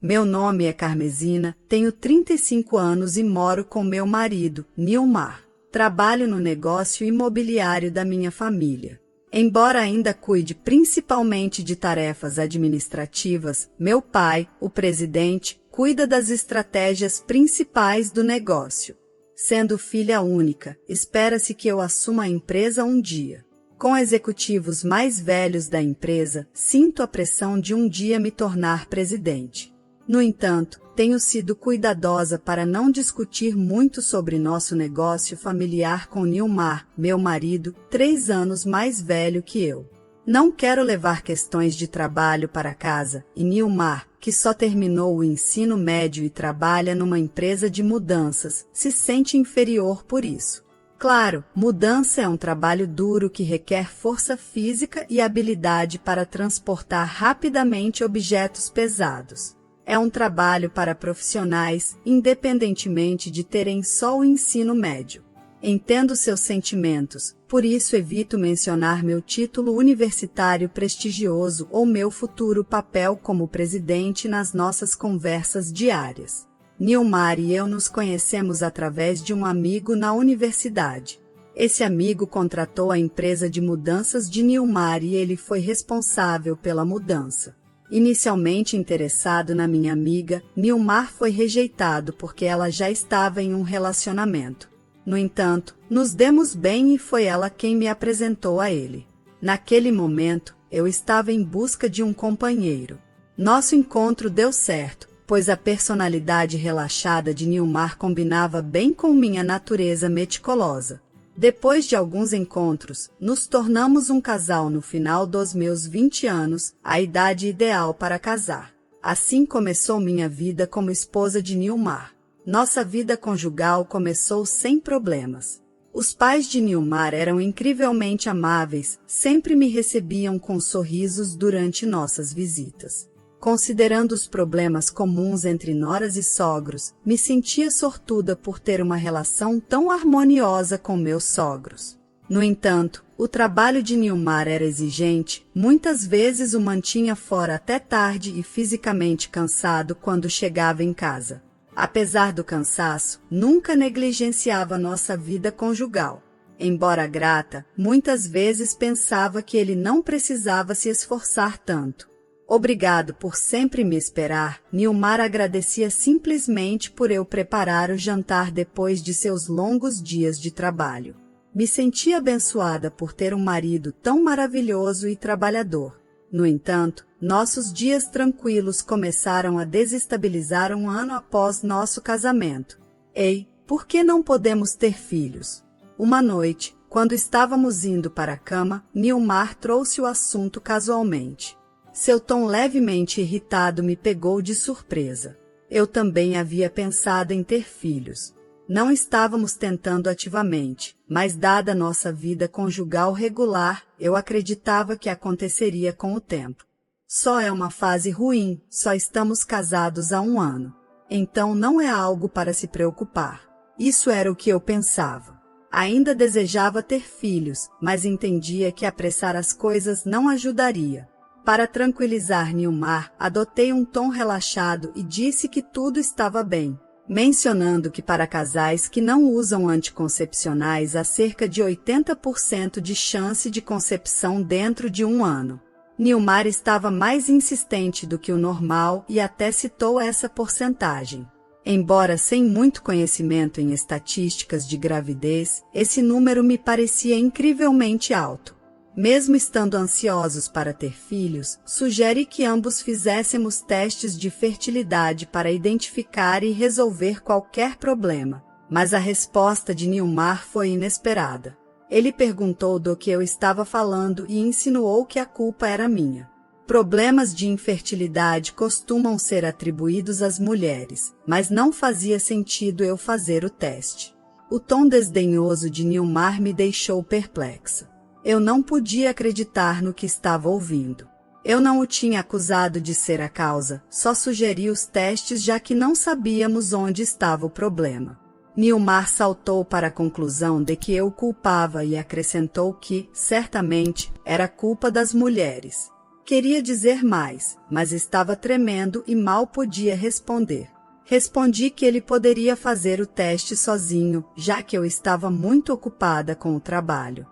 Meu nome é Carmesina, tenho 35 anos e moro com meu marido, Nilmar. Trabalho no negócio imobiliário da minha família. Embora ainda cuide principalmente de tarefas administrativas, meu pai, o presidente, cuida das estratégias principais do negócio. Sendo filha única, espera-se que eu assuma a empresa um dia. Com executivos mais velhos da empresa, sinto a pressão de um dia me tornar presidente. No entanto, tenho sido cuidadosa para não discutir muito sobre nosso negócio familiar com Nilmar, meu marido, 3 anos mais velho que eu. Não quero levar questões de trabalho para casa, e Nilmar, que só terminou o ensino médio e trabalha numa empresa de mudanças, se sente inferior por isso. Claro, mudança é um trabalho duro que requer força física e habilidade para transportar rapidamente objetos pesados. É um trabalho para profissionais, independentemente de terem só o ensino médio. Entendo seus sentimentos, por isso evito mencionar meu título universitário prestigioso ou meu futuro papel como presidente nas nossas conversas diárias. Nilmar e eu nos conhecemos através de um amigo na universidade. Esse amigo contratou a empresa de mudanças de Nilmar e ele foi responsável pela mudança. Inicialmente interessado na minha amiga, Nilmar foi rejeitado porque ela já estava em um relacionamento. No entanto, nos demos bem e foi ela quem me apresentou a ele. Naquele momento, eu estava em busca de um companheiro. Nosso encontro deu certo, pois a personalidade relaxada de Nilmar combinava bem com minha natureza meticulosa. Depois de alguns encontros, nos tornamos um casal no final dos meus 20 anos, a idade ideal para casar. Assim começou minha vida como esposa de Nilmar. Nossa vida conjugal começou sem problemas. Os pais de Nilmar eram incrivelmente amáveis, sempre me recebiam com sorrisos durante nossas visitas. Considerando os problemas comuns entre noras e sogros, me sentia sortuda por ter uma relação tão harmoniosa com meus sogros. No entanto, o trabalho de Nilmar era exigente, muitas vezes o mantinha fora até tarde e fisicamente cansado quando chegava em casa. Apesar do cansaço, nunca negligenciava nossa vida conjugal. Embora grata, muitas vezes pensava que ele não precisava se esforçar tanto. Obrigado por sempre me esperar, Nilmar agradecia simplesmente por eu preparar o jantar depois de seus longos dias de trabalho. Me sentia abençoada por ter um marido tão maravilhoso e trabalhador. No entanto, nossos dias tranquilos começaram a desestabilizar um ano após nosso casamento. Ei, por que não podemos ter filhos? Uma noite, quando estávamos indo para a cama, Nilmar trouxe o assunto casualmente. Seu tom levemente irritado me pegou de surpresa. Eu também havia pensado em ter filhos. Não estávamos tentando ativamente, mas dada nossa vida conjugal regular, eu acreditava que aconteceria com o tempo. Só é uma fase ruim, só estamos casados há 1 ano. Então não é algo para se preocupar. Isso era o que eu pensava. Ainda desejava ter filhos, mas entendia que apressar as coisas não ajudaria. Para tranquilizar Nilmar, adotei um tom relaxado e disse que tudo estava bem, mencionando que para casais que não usam anticoncepcionais há cerca de 80% de chance de concepção dentro de 1 ano. Nilmar estava mais insistente do que o normal e até citou essa porcentagem. Embora sem muito conhecimento em estatísticas de gravidez, esse número me parecia incrivelmente alto. Mesmo estando ansiosos para ter filhos, sugere que ambos fizéssemos testes de fertilidade para identificar e resolver qualquer problema. Mas a resposta de Nilmar foi inesperada. Ele perguntou do que eu estava falando e insinuou que a culpa era minha. Problemas de infertilidade costumam ser atribuídos às mulheres, mas não fazia sentido eu fazer o teste. O tom desdenhoso de Nilmar me deixou perplexa. Eu não podia acreditar no que estava ouvindo. Eu não o tinha acusado de ser a causa, só sugeri os testes já que não sabíamos onde estava o problema. Nilmar saltou para a conclusão de que eu o culpava e acrescentou que, certamente, era culpa das mulheres. Queria dizer mais, mas estava tremendo e mal podia responder. Respondi que ele poderia fazer o teste sozinho, já que eu estava muito ocupada com o trabalho.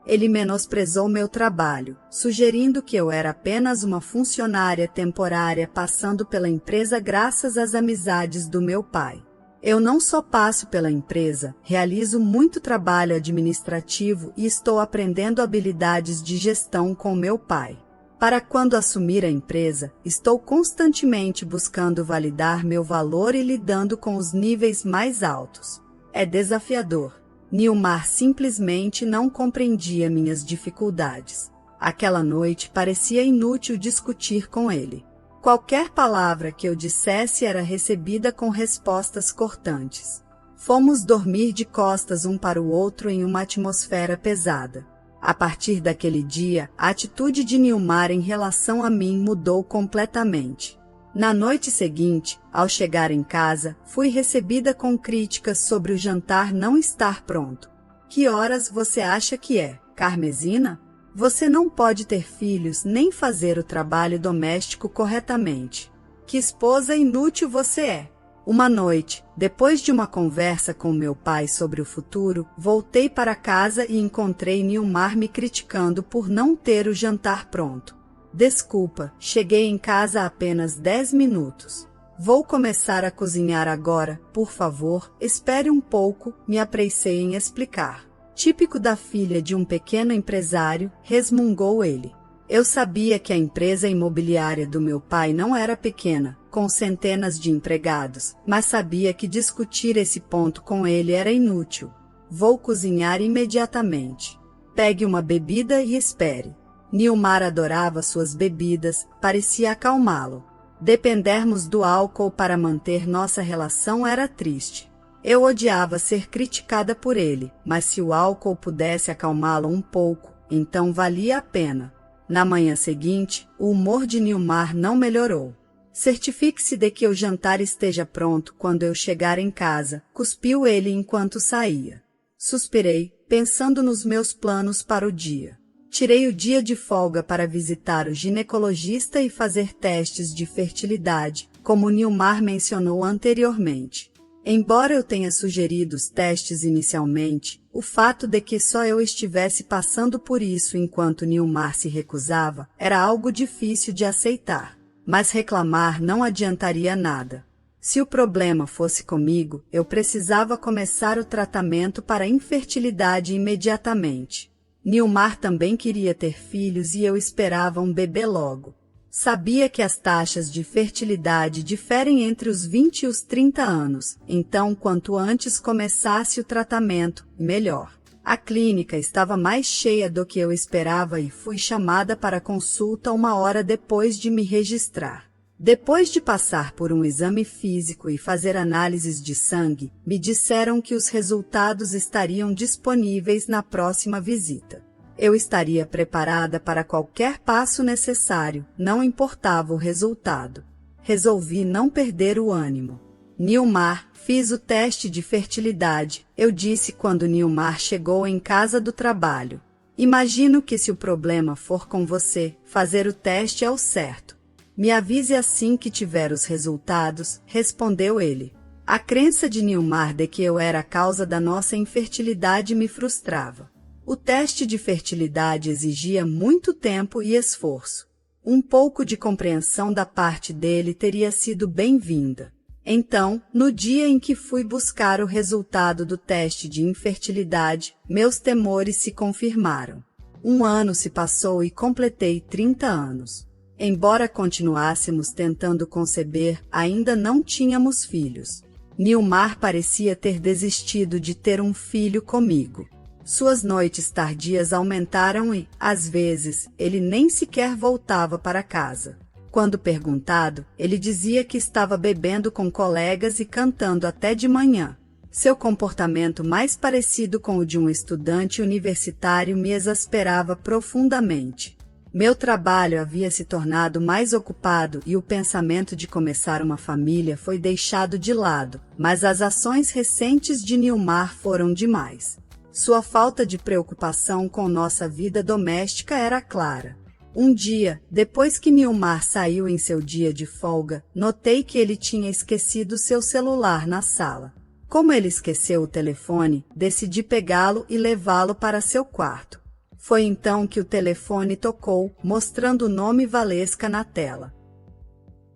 Ele menosprezou meu trabalho, sugerindo que eu era apenas uma funcionária temporária passando pela empresa graças às amizades do meu pai. Eu não só passo pela empresa, realizo muito trabalho administrativo e estou aprendendo habilidades de gestão com meu pai. Para quando assumir a empresa, estou constantemente buscando validar meu valor e lidando com os níveis mais altos. É desafiador. Nilmar simplesmente não compreendia minhas dificuldades. Aquela noite parecia inútil discutir com ele. Qualquer palavra que eu dissesse era recebida com respostas cortantes. Fomos dormir de costas um para o outro em uma atmosfera pesada. A partir daquele dia, a atitude de Nilmar em relação a mim mudou completamente. Na noite seguinte, ao chegar em casa, fui recebida com críticas sobre o jantar não estar pronto. Que horas você acha que é, Carmesina? Você não pode ter filhos nem fazer o trabalho doméstico corretamente. Que esposa inútil você é! Uma noite, depois de uma conversa com meu pai sobre o futuro, voltei para casa e encontrei Nilmar me criticando por não ter o jantar pronto. Desculpa, cheguei em casa há apenas 10 minutos. Vou começar a cozinhar agora, por favor, espere um pouco, me apressei em explicar. Típico da filha de um pequeno empresário, resmungou ele. Eu sabia que a empresa imobiliária do meu pai não era pequena, com centenas de empregados, mas sabia que discutir esse ponto com ele era inútil. Vou cozinhar imediatamente. Pegue uma bebida e espere. Nilmar adorava suas bebidas, parecia acalmá-lo. Dependermos do álcool para manter nossa relação era triste. Eu odiava ser criticada por ele, mas se o álcool pudesse acalmá-lo um pouco, então valia a pena. Na manhã seguinte, o humor de Nilmar não melhorou. Certifique-se de que o jantar esteja pronto quando eu chegar em casa, cuspiu ele enquanto saía. Suspirei, pensando nos meus planos para o dia. Tirei o dia de folga para visitar o ginecologista e fazer testes de fertilidade, como Nilmar mencionou anteriormente. Embora eu tenha sugerido os testes inicialmente, o fato de que só eu estivesse passando por isso enquanto Nilmar se recusava era algo difícil de aceitar. Mas reclamar não adiantaria nada. Se o problema fosse comigo, eu precisava começar o tratamento para a infertilidade imediatamente. Nilmar também queria ter filhos e eu esperava um bebê logo. Sabia que as taxas de fertilidade diferem entre os 20 e os 30 anos, então quanto antes começasse o tratamento, melhor. A clínica estava mais cheia do que eu esperava e fui chamada para consulta 1 hora depois de me registrar. Depois de passar por um exame físico e fazer análises de sangue, me disseram que os resultados estariam disponíveis na próxima visita. Eu estaria preparada para qualquer passo necessário, não importava o resultado. Resolvi não perder o ânimo. Nilmar, fiz o teste de fertilidade, eu disse quando Nilmar chegou em casa do trabalho. Imagino que se o problema for com você, fazer o teste é o certo. Me avise assim que tiver os resultados, respondeu ele. A crença de Nilmar de que eu era a causa da nossa infertilidade me frustrava. O teste de fertilidade exigia muito tempo e esforço. Um pouco de compreensão da parte dele teria sido bem-vinda. Então, no dia em que fui buscar o resultado do teste de infertilidade, meus temores se confirmaram. 1 ano se passou e completei 30 anos. Embora continuássemos tentando conceber, ainda não tínhamos filhos. Nilmar parecia ter desistido de ter um filho comigo. Suas noites tardias aumentaram e, às vezes, ele nem sequer voltava para casa. Quando perguntado, ele dizia que estava bebendo com colegas e cantando até de manhã. Seu comportamento mais parecido com o de um estudante universitário me exasperava profundamente. Meu trabalho havia se tornado mais ocupado e o pensamento de começar uma família foi deixado de lado, mas as ações recentes de Nilmar foram demais. Sua falta de preocupação com nossa vida doméstica era clara. Um dia, depois que Nilmar saiu em seu dia de folga, notei que ele tinha esquecido seu celular na sala. Como ele esqueceu o telefone, decidi pegá-lo e levá-lo para seu quarto. Foi então que o telefone tocou, mostrando o nome Valesca na tela.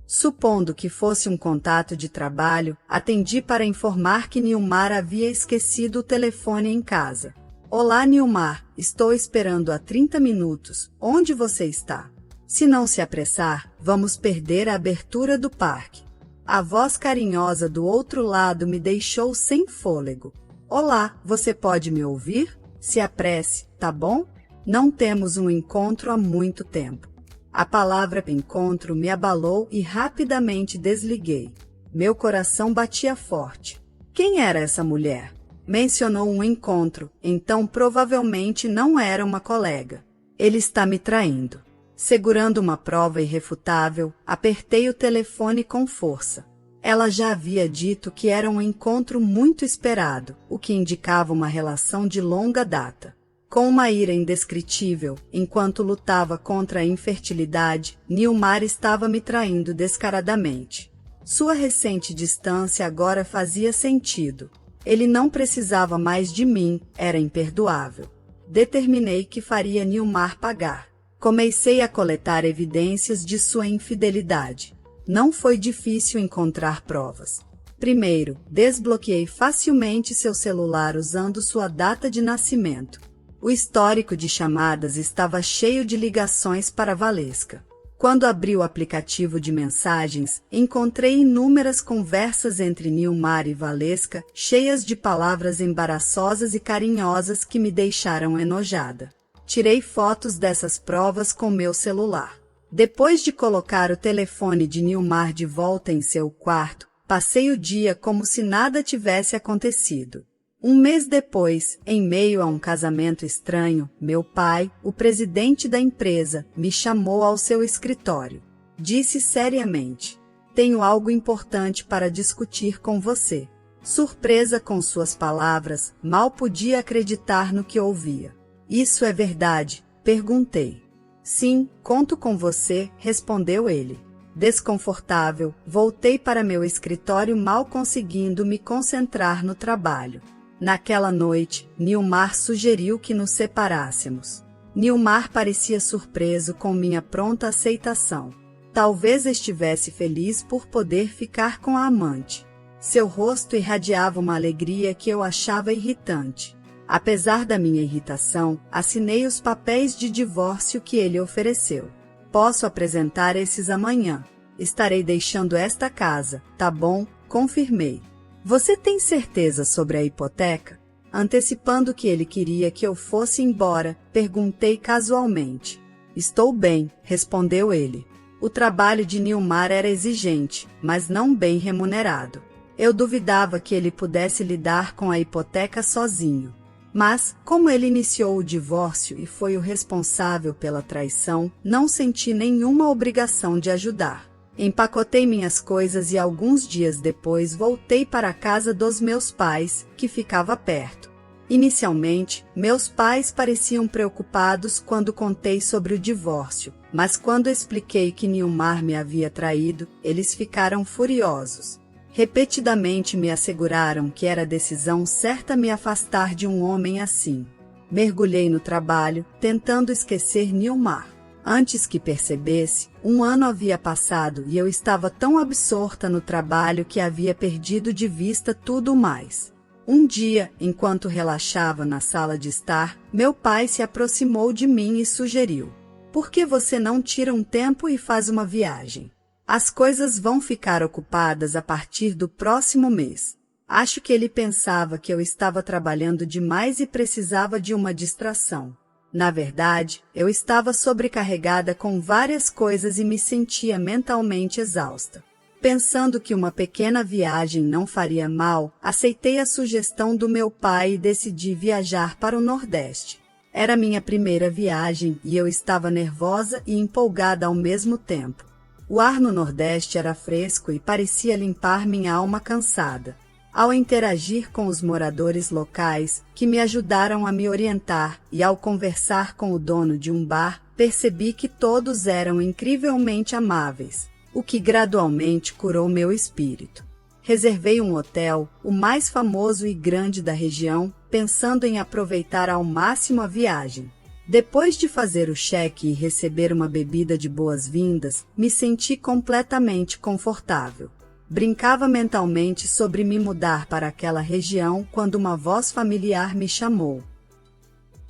Supondo que fosse um contato de trabalho, atendi para informar que Nilmar havia esquecido o telefone em casa. Olá, Nilmar, estou esperando há 30 minutos. Onde você está? Se não se apressar, vamos perder a abertura do parque. A voz carinhosa do outro lado me deixou sem fôlego. Olá, você pode me ouvir? Se apresse, tá bom? Não temos um encontro há muito tempo. A palavra encontro me abalou e rapidamente desliguei. Meu coração batia forte. Quem era essa mulher? Mencionou um encontro, então provavelmente não era uma colega. Ele está me traindo. Segurando uma prova irrefutável, apertei o telefone com força. Ela já havia dito que era um encontro muito esperado, o que indicava uma relação de longa data. Com uma ira indescritível, enquanto lutava contra a infertilidade, Nilmar estava me traindo descaradamente. Sua recente distância agora fazia sentido. Ele não precisava mais de mim, era imperdoável. Determinei que faria Nilmar pagar. Comecei a coletar evidências de sua infidelidade. Não foi difícil encontrar provas. Primeiro, desbloqueei facilmente seu celular usando sua data de nascimento. O histórico de chamadas estava cheio de ligações para Valesca. Quando abri o aplicativo de mensagens, encontrei inúmeras conversas entre Nilmar e Valesca, cheias de palavras embaraçosas e carinhosas que me deixaram enojada. Tirei fotos dessas provas com meu celular. Depois de colocar o telefone de Nilmar de volta em seu quarto, passei o dia como se nada tivesse acontecido. Um mês depois, em meio a um casamento estranho, meu pai, o presidente da empresa, me chamou ao seu escritório. Disse seriamente: "Tenho algo importante para discutir com você." Surpresa com suas palavras, mal podia acreditar no que ouvia. "Isso é verdade?" perguntei. "Sim, conto com você", respondeu ele. Desconfortável, voltei para meu escritório mal conseguindo me concentrar no trabalho. Naquela noite, Nilmar sugeriu que nos separássemos. Nilmar parecia surpreso com minha pronta aceitação. Talvez estivesse feliz por poder ficar com a amante. Seu rosto irradiava uma alegria que eu achava irritante. Apesar da minha irritação, assinei os papéis de divórcio que ele ofereceu. "Posso apresentar esses amanhã. Estarei deixando esta casa, tá bom?" confirmei. "Você tem certeza sobre a hipoteca?" Antecipando que ele queria que eu fosse embora, perguntei casualmente. "Estou bem", respondeu ele. O trabalho de Nilmar era exigente, mas não bem remunerado. Eu duvidava que ele pudesse lidar com a hipoteca sozinho. Mas, como ele iniciou o divórcio e foi o responsável pela traição, não senti nenhuma obrigação de ajudar. Empacotei minhas coisas e alguns dias depois voltei para a casa dos meus pais, que ficava perto. Inicialmente, meus pais pareciam preocupados quando contei sobre o divórcio, mas quando expliquei que Nilmar me havia traído, eles ficaram furiosos. Repetidamente me asseguraram que era decisão certa me afastar de um homem assim. Mergulhei no trabalho, tentando esquecer Nilmar. Antes que percebesse, 1 ano havia passado e eu estava tão absorta no trabalho que havia perdido de vista tudo mais. Um dia, enquanto relaxava na sala de estar, meu pai se aproximou de mim e sugeriu: "Por que você não tira um tempo e faz uma viagem? As coisas vão ficar ocupadas a partir do próximo mês." Acho que ele pensava que eu estava trabalhando demais e precisava de uma distração. Na verdade, eu estava sobrecarregada com várias coisas e me sentia mentalmente exausta. Pensando que uma pequena viagem não faria mal, aceitei a sugestão do meu pai e decidi viajar para o Nordeste. Era minha primeira viagem e eu estava nervosa e empolgada ao mesmo tempo. O ar no Nordeste era fresco e parecia limpar minha alma cansada. Ao interagir com os moradores locais, que me ajudaram a me orientar, e ao conversar com o dono de um bar, percebi que todos eram incrivelmente amáveis, o que gradualmente curou meu espírito. Reservei um hotel, o mais famoso e grande da região, pensando em aproveitar ao máximo a viagem. Depois de fazer o cheque e receber uma bebida de boas-vindas, me senti completamente confortável. Brincava mentalmente sobre me mudar para aquela região quando uma voz familiar me chamou.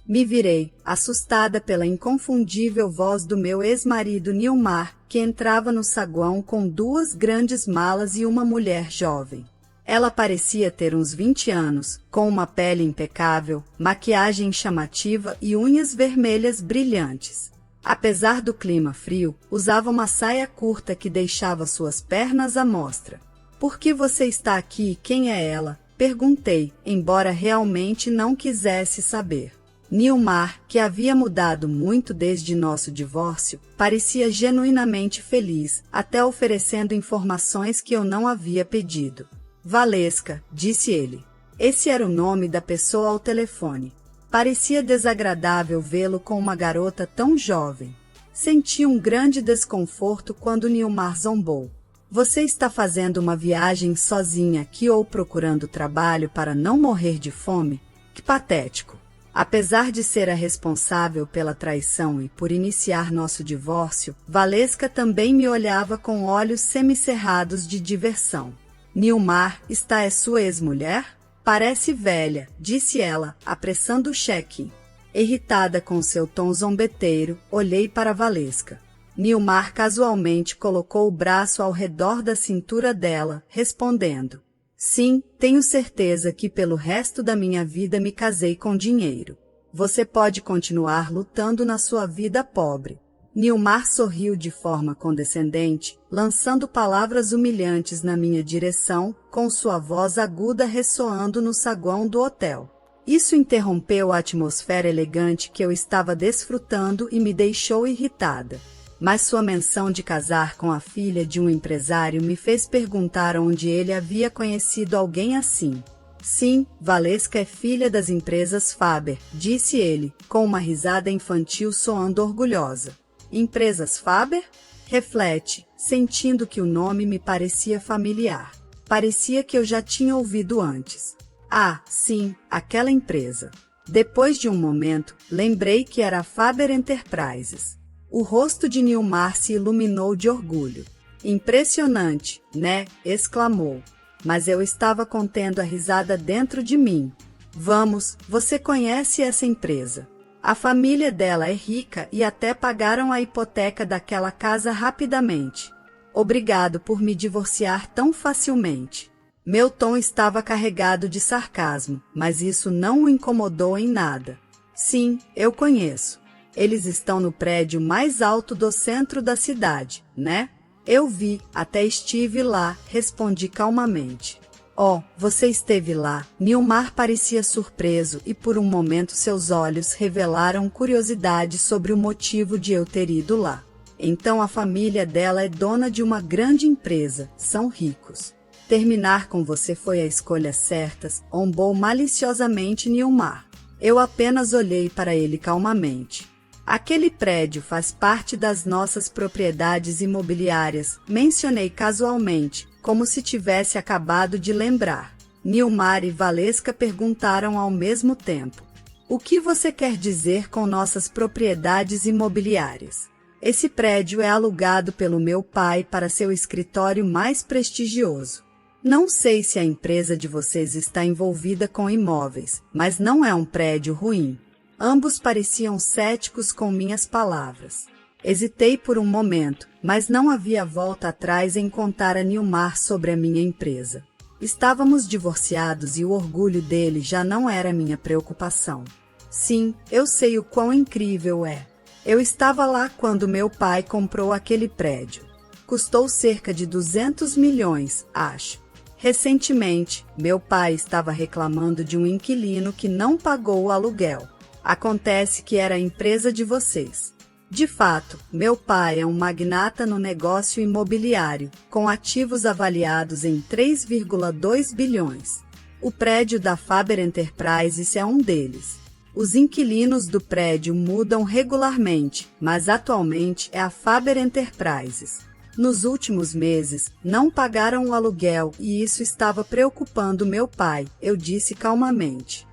Me virei, assustada pela inconfundível voz do meu ex-marido Nilmar, que entrava no saguão com 2 grandes malas e uma mulher jovem. Ela parecia ter uns 20 anos, com uma pele impecável, maquiagem chamativa e unhas vermelhas brilhantes. Apesar do clima frio, usava uma saia curta que deixava suas pernas à mostra. "Por que você está aqui e quem é ela?" perguntei, embora realmente não quisesse saber. Nilmar, que havia mudado muito desde nosso divórcio, parecia genuinamente feliz, até oferecendo informações que eu não havia pedido. "Valesca", disse ele. Esse era o nome da pessoa ao telefone. Parecia desagradável vê-lo com uma garota tão jovem. Senti um grande desconforto quando Nilmar zombou. "Você está fazendo uma viagem sozinha aqui ou procurando trabalho para não morrer de fome? Que patético." Apesar de ser a responsável pela traição e por iniciar nosso divórcio, Valesca também me olhava com olhos semicerrados de diversão. "Nilmar, esta é sua ex-mulher? Parece velha", disse ela, apressando o cheque. Irritada com seu tom zombeteiro, olhei para Valesca. Nilmar casualmente colocou o braço ao redor da cintura dela, respondendo: "Sim, tenho certeza que pelo resto da minha vida me casei com dinheiro. Você pode continuar lutando na sua vida pobre." Nilmar sorriu de forma condescendente, lançando palavras humilhantes na minha direção, com sua voz aguda ressoando no saguão do hotel. Isso interrompeu a atmosfera elegante que eu estava desfrutando e me deixou irritada. Mas sua menção de casar com a filha de um empresário me fez perguntar onde ele havia conhecido alguém assim. "Sim, Valesca é filha das empresas Faber", disse ele, com uma risada infantil soando orgulhosa. "Empresas Faber?" Reflete, sentindo que o nome me parecia familiar. Parecia que eu já tinha ouvido antes. "Ah, sim, aquela empresa." Depois de um momento, lembrei que era a Faber Enterprises. O rosto de Nilmar se iluminou de orgulho. "Impressionante, né?" exclamou. Mas eu estava contendo a risada dentro de mim. "Vamos, você conhece essa empresa. A família dela é rica e até pagaram a hipoteca daquela casa rapidamente. Obrigado por me divorciar tão facilmente." Meu tom estava carregado de sarcasmo, mas isso não o incomodou em nada. "Sim, eu conheço. Eles estão no prédio mais alto do centro da cidade, né?" "Eu vi, até estive lá", respondi calmamente. "Oh, você esteve lá." Nilmar parecia surpreso e por um momento seus olhos revelaram curiosidade sobre o motivo de eu ter ido lá. "Então a família dela é dona de uma grande empresa, são ricos. Terminar com você foi a escolha certa", zombou maliciosamente Nilmar. Eu apenas olhei para ele calmamente. "Aquele prédio faz parte das nossas propriedades imobiliárias", mencionei casualmente, como se tivesse acabado de lembrar. Nilmar e Valesca perguntaram ao mesmo tempo: "O que você quer dizer com nossas propriedades imobiliárias?" "Esse prédio é alugado pelo meu pai para seu escritório mais prestigioso. Não sei se a empresa de vocês está envolvida com imóveis, mas não é um prédio ruim." Ambos pareciam céticos com minhas palavras. Hesitei por um momento, mas não havia volta atrás em contar a Nilmar sobre a minha empresa. Estávamos divorciados e o orgulho dele já não era minha preocupação. "Sim, eu sei o quão incrível é. Eu estava lá quando meu pai comprou aquele prédio. Custou cerca de 200 milhões, acho. Recentemente, meu pai estava reclamando de um inquilino que não pagou o aluguel. Acontece que era a empresa de vocês. De fato, meu pai é um magnata no negócio imobiliário, com ativos avaliados em 3,2 bilhões. O prédio da Faber Enterprises é um deles. Os inquilinos do prédio mudam regularmente, mas atualmente é a Faber Enterprises. Nos últimos meses, não pagaram o aluguel e isso estava preocupando meu pai, eu disse calmamente.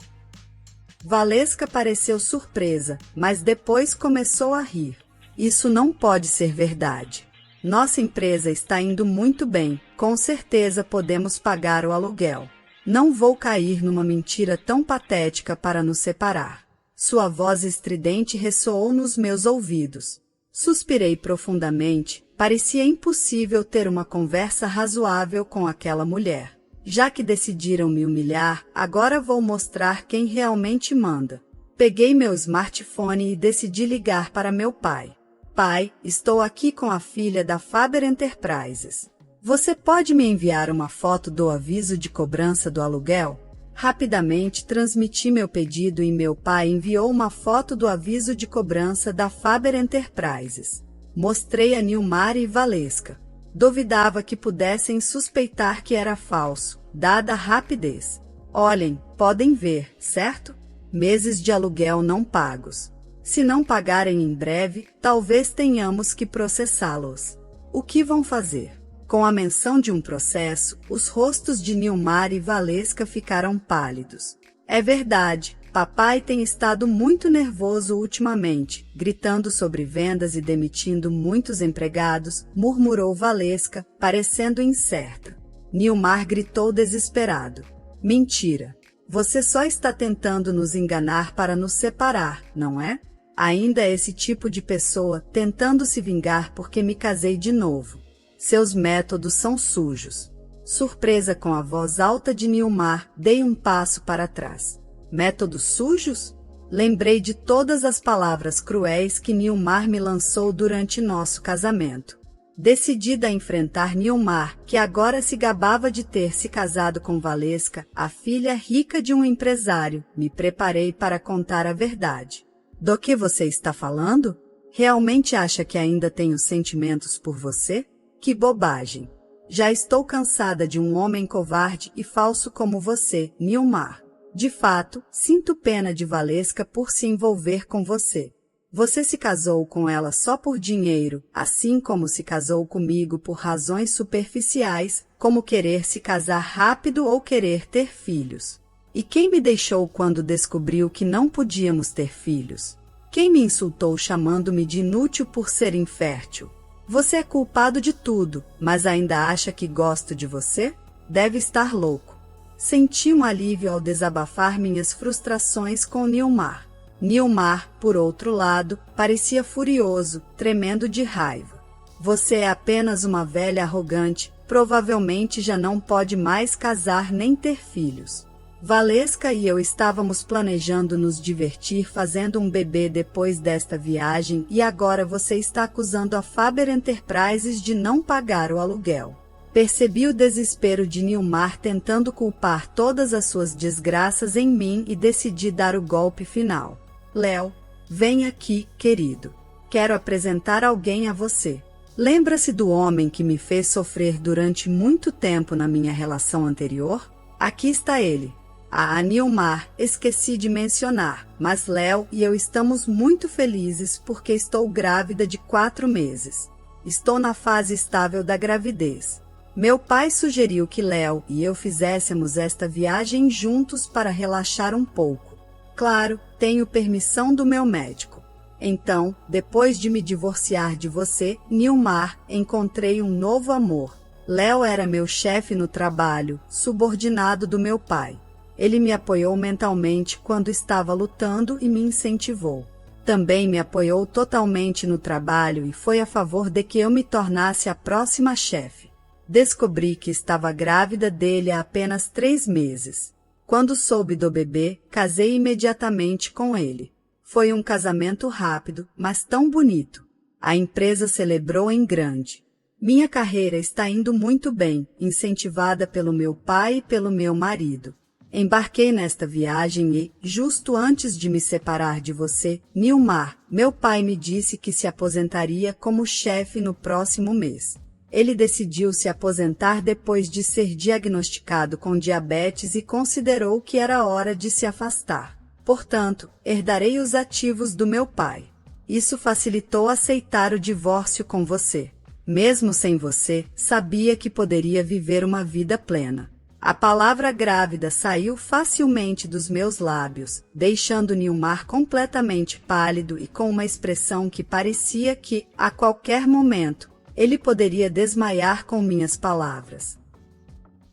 Valesca pareceu surpresa, mas depois começou a rir. Isso não pode ser verdade. Nossa empresa está indo muito bem, com certeza podemos pagar o aluguel. Não vou cair numa mentira tão patética para nos separar. Sua voz estridente ressoou nos meus ouvidos. Suspirei profundamente, parecia impossível ter uma conversa razoável com aquela mulher. Já que decidiram me humilhar, agora vou mostrar quem realmente manda. Peguei meu smartphone e decidi ligar para meu pai. Pai, estou aqui com a filha da Faber Enterprises. Você pode me enviar uma foto do aviso de cobrança do aluguel? Rapidamente transmiti meu pedido e meu pai enviou uma foto do aviso de cobrança da Faber Enterprises. Mostrei a Nilmar e Valesca. Duvidava que pudessem suspeitar que era falso, dada a rapidez. Olhem, podem ver, certo? Meses de aluguel não pagos. Se não pagarem em breve, talvez tenhamos que processá-los. O que vão fazer? Com a menção de um processo, os rostos de Nilmar e Valesca ficaram pálidos. É verdade, papai tem estado muito nervoso ultimamente, gritando sobre vendas e demitindo muitos empregados, murmurou Valesca, parecendo incerta. Nilmar gritou desesperado. Mentira! Você só está tentando nos enganar para nos separar, não é? Ainda é esse tipo de pessoa tentando se vingar porque me casei de novo. Seus métodos são sujos. Surpresa com a voz alta de Nilmar, dei um passo para trás. Métodos sujos? Lembrei de todas as palavras cruéis que Nilmar me lançou durante nosso casamento. Decidida a enfrentar Nilmar, que agora se gabava de ter se casado com Valesca, a filha rica de um empresário, me preparei para contar a verdade. Do que você está falando? Realmente acha que ainda tenho sentimentos por você? Que bobagem! Já estou cansada de um homem covarde e falso como você, Nilmar. De fato, sinto pena de Valesca por se envolver com você. Você se casou com ela só por dinheiro, assim como se casou comigo por razões superficiais, como querer se casar rápido ou querer ter filhos. E quem me deixou quando descobriu que não podíamos ter filhos? Quem me insultou chamando-me de inútil por ser infértil? Você é culpado de tudo, mas ainda acha que gosto de você? Deve estar louco. Senti um alívio ao desabafar minhas frustrações com Nilmar. Nilmar, por outro lado, parecia furioso, tremendo de raiva. Você é apenas uma velha arrogante, provavelmente já não pode mais casar nem ter filhos. Valesca e eu estávamos planejando nos divertir fazendo um bebê depois desta viagem e agora você está acusando a Faber Enterprises de não pagar o aluguel. Percebi o desespero de Nilmar tentando culpar todas as suas desgraças em mim e decidi dar o golpe final. Léo, vem aqui, querido. Quero apresentar alguém a você. Lembra-se do homem que me fez sofrer durante muito tempo na minha relação anterior? Aqui está ele. A Nilmar, esqueci de mencionar, mas Léo e eu estamos muito felizes porque estou grávida de 4 meses. Estou na fase estável da gravidez. Meu pai sugeriu que Léo e eu fizéssemos esta viagem juntos para relaxar um pouco. Claro, tenho permissão do meu médico. Então, depois de me divorciar de você, Nilmar, encontrei um novo amor. Léo era meu chefe no trabalho, subordinado do meu pai. Ele me apoiou mentalmente quando estava lutando e me incentivou. Também me apoiou totalmente no trabalho e foi a favor de que eu me tornasse a próxima chefe. Descobri que estava grávida dele há apenas 3 meses. Quando soube do bebê, casei imediatamente com ele. Foi um casamento rápido, mas tão bonito. A empresa celebrou em grande. Minha carreira está indo muito bem, incentivada pelo meu pai e pelo meu marido. Embarquei nesta viagem e, justo antes de me separar de você, Nilmar, meu pai me disse que se aposentaria como chefe no próximo mês. Ele decidiu se aposentar depois de ser diagnosticado com diabetes e considerou que era hora de se afastar. Portanto, herdarei os ativos do meu pai. Isso facilitou aceitar o divórcio com você. Mesmo sem você, sabia que poderia viver uma vida plena. A palavra grávida saiu facilmente dos meus lábios, deixando Nilmar completamente pálido e com uma expressão que parecia que, a qualquer momento, ele poderia desmaiar com minhas palavras.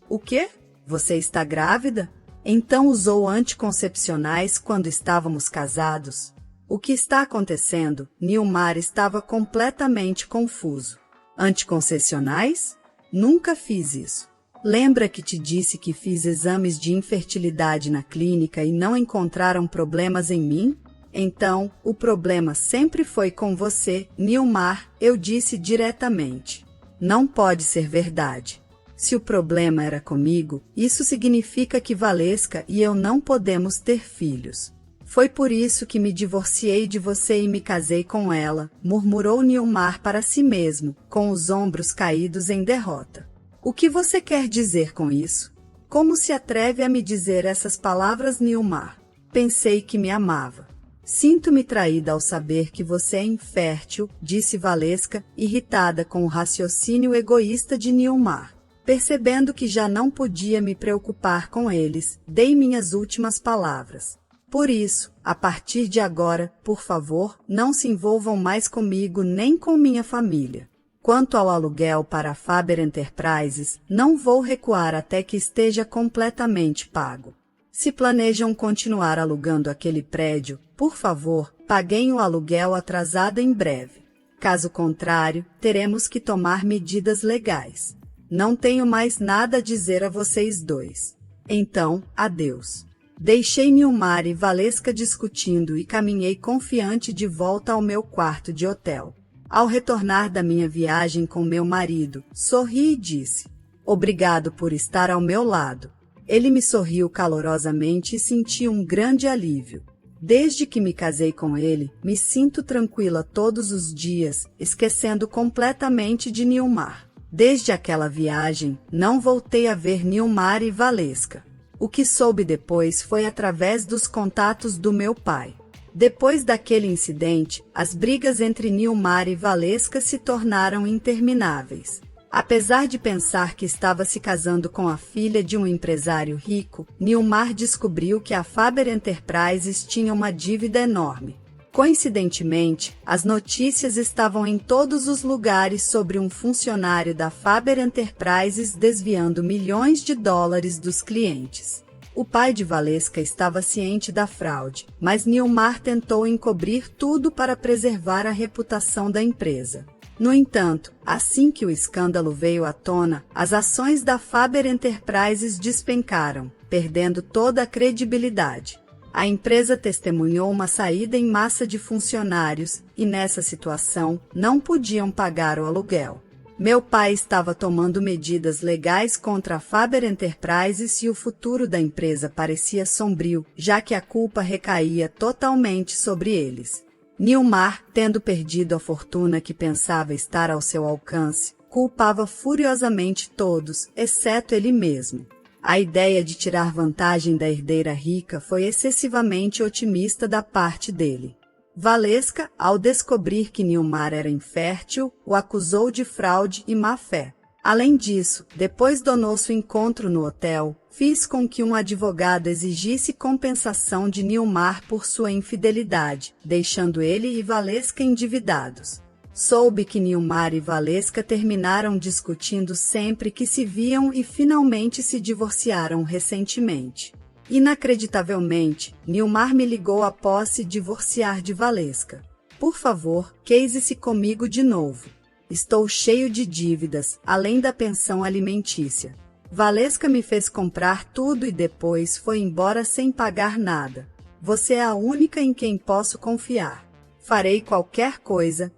O quê? Você está grávida? Então usou anticoncepcionais quando estávamos casados? O que está acontecendo? Nilmar estava completamente confuso. Anticoncepcionais? Nunca fiz isso. Lembra que te disse que fiz exames de infertilidade na clínica e não encontraram problemas em mim? Então, o problema sempre foi com você, Nilmar, eu disse diretamente. Não pode ser verdade. Se o problema era comigo, isso significa que Valesca e eu não podemos ter filhos. Foi por isso que me divorciei de você e me casei com ela, murmurou Nilmar para si mesmo, com os ombros caídos em derrota. O que você quer dizer com isso? Como se atreve a me dizer essas palavras, Nilmar? Pensei que me amava. Sinto-me traída ao saber que você é infértil, disse Valesca, irritada com o raciocínio egoísta de Nilmar. Percebendo que já não podia me preocupar com eles, dei minhas últimas palavras. Por isso, a partir de agora, por favor, não se envolvam mais comigo nem com minha família. Quanto ao aluguel para a Faber Enterprises, não vou recuar até que esteja completamente pago. Se planejam continuar alugando aquele prédio, por favor, paguem o aluguel atrasado em breve. Caso contrário, teremos que tomar medidas legais. Não tenho mais nada a dizer a vocês dois. Então, adeus. Deixei Nilmar e Valesca discutindo e caminhei confiante de volta ao meu quarto de hotel. Ao retornar da minha viagem com meu marido, sorri e disse: "Obrigado por estar ao meu lado." Ele me sorriu calorosamente e senti um grande alívio. Desde que me casei com ele, me sinto tranquila todos os dias, esquecendo completamente de Nilmar. Desde aquela viagem, não voltei a ver Nilmar e Valesca. O que soube depois foi através dos contatos do meu pai. Depois daquele incidente, as brigas entre Nilmar e Valesca se tornaram intermináveis. Apesar de pensar que estava se casando com a filha de um empresário rico, Nilmar descobriu que a Faber Enterprises tinha uma dívida enorme. Coincidentemente, as notícias estavam em todos os lugares sobre um funcionário da Faber Enterprises desviando milhões de dólares dos clientes. O pai de Valesca estava ciente da fraude, mas Nilmar tentou encobrir tudo para preservar a reputação da empresa. No entanto, assim que o escândalo veio à tona, as ações da Faber Enterprises despencaram, perdendo toda a credibilidade. A empresa testemunhou uma saída em massa de funcionários e, nessa situação, não podiam pagar o aluguel. Meu pai estava tomando medidas legais contra a Faber Enterprises e o futuro da empresa parecia sombrio, já que a culpa recaía totalmente sobre eles. Nilmar, tendo perdido a fortuna que pensava estar ao seu alcance, culpava furiosamente todos, exceto ele mesmo. A ideia de tirar vantagem da herdeira rica foi excessivamente otimista da parte dele. Valesca, ao descobrir que Nilmar era infértil, o acusou de fraude e má-fé. Além disso, depois do nosso encontro no hotel, fiz com que um advogado exigisse compensação de Nilmar por sua infidelidade, deixando ele e Valesca endividados. Soube que Nilmar e Valesca terminaram discutindo sempre que se viam e finalmente se divorciaram recentemente. Inacreditavelmente, Nilmar me ligou após se divorciar de Valesca. Por favor, case-se comigo de novo. Estou cheio de dívidas, além da pensão alimentícia. Valesca me fez comprar tudo e depois foi embora sem pagar nada. Você é a única em quem posso confiar. Farei qualquer coisa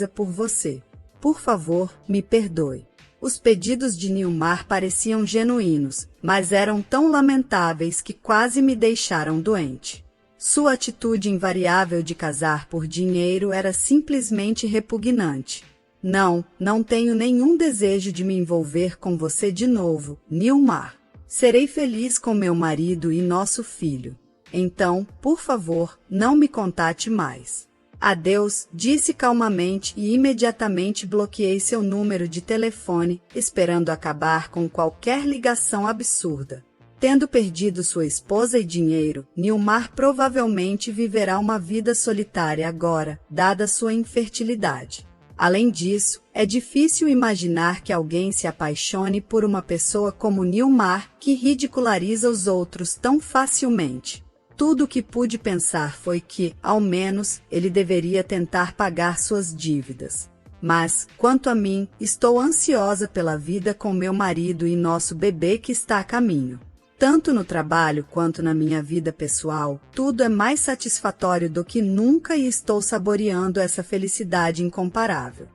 por você. Por favor, me perdoe. Os pedidos de Nilmar pareciam genuínos, mas eram tão lamentáveis que quase me deixaram doente. Sua atitude invariável de casar por dinheiro era simplesmente repugnante. Não tenho nenhum desejo de me envolver com você de novo, Nilmar. Serei feliz com meu marido e nosso filho. Então, por favor, não me contate mais. Adeus, disse calmamente e imediatamente bloqueei seu número de telefone, esperando acabar com qualquer ligação absurda. Tendo perdido sua esposa e dinheiro, Nilmar provavelmente viverá uma vida solitária agora, dada sua infertilidade. Além disso, é difícil imaginar que alguém se apaixone por uma pessoa como Nilmar, que ridiculariza os outros tão facilmente. Tudo o que pude pensar foi que, ao menos, ele deveria tentar pagar suas dívidas. Mas, quanto a mim, estou ansiosa pela vida com meu marido e nosso bebê que está a caminho. Tanto no trabalho quanto na minha vida pessoal, tudo é mais satisfatório do que nunca e estou saboreando essa felicidade incomparável.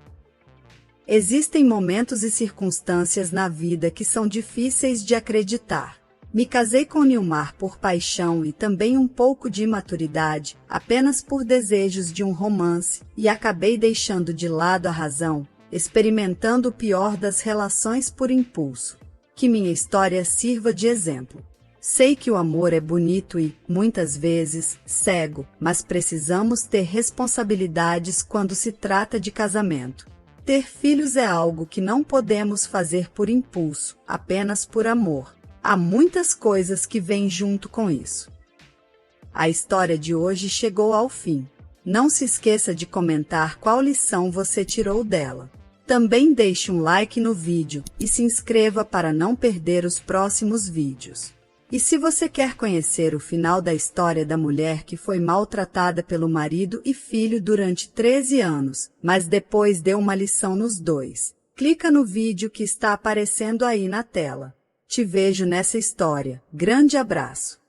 Existem momentos e circunstâncias na vida que são difíceis de acreditar. Me casei com Nilmar por paixão e também um pouco de imaturidade, apenas por desejos de um romance, e acabei deixando de lado a razão, experimentando o pior das relações por impulso. Que minha história sirva de exemplo. Sei que o amor é bonito e, muitas vezes, cego, mas precisamos ter responsabilidades quando se trata de casamento. Ter filhos é algo que não podemos fazer por impulso, apenas por amor. Há muitas coisas que vêm junto com isso. A história de hoje chegou ao fim. Não se esqueça de comentar qual lição você tirou dela. Também deixe um like no vídeo e se inscreva para não perder os próximos vídeos. E se você quer conhecer o final da história da mulher que foi maltratada pelo marido e filho durante 13 anos, mas depois deu uma lição nos dois, clica no vídeo que está aparecendo aí na tela. Te vejo nessa história. Grande abraço!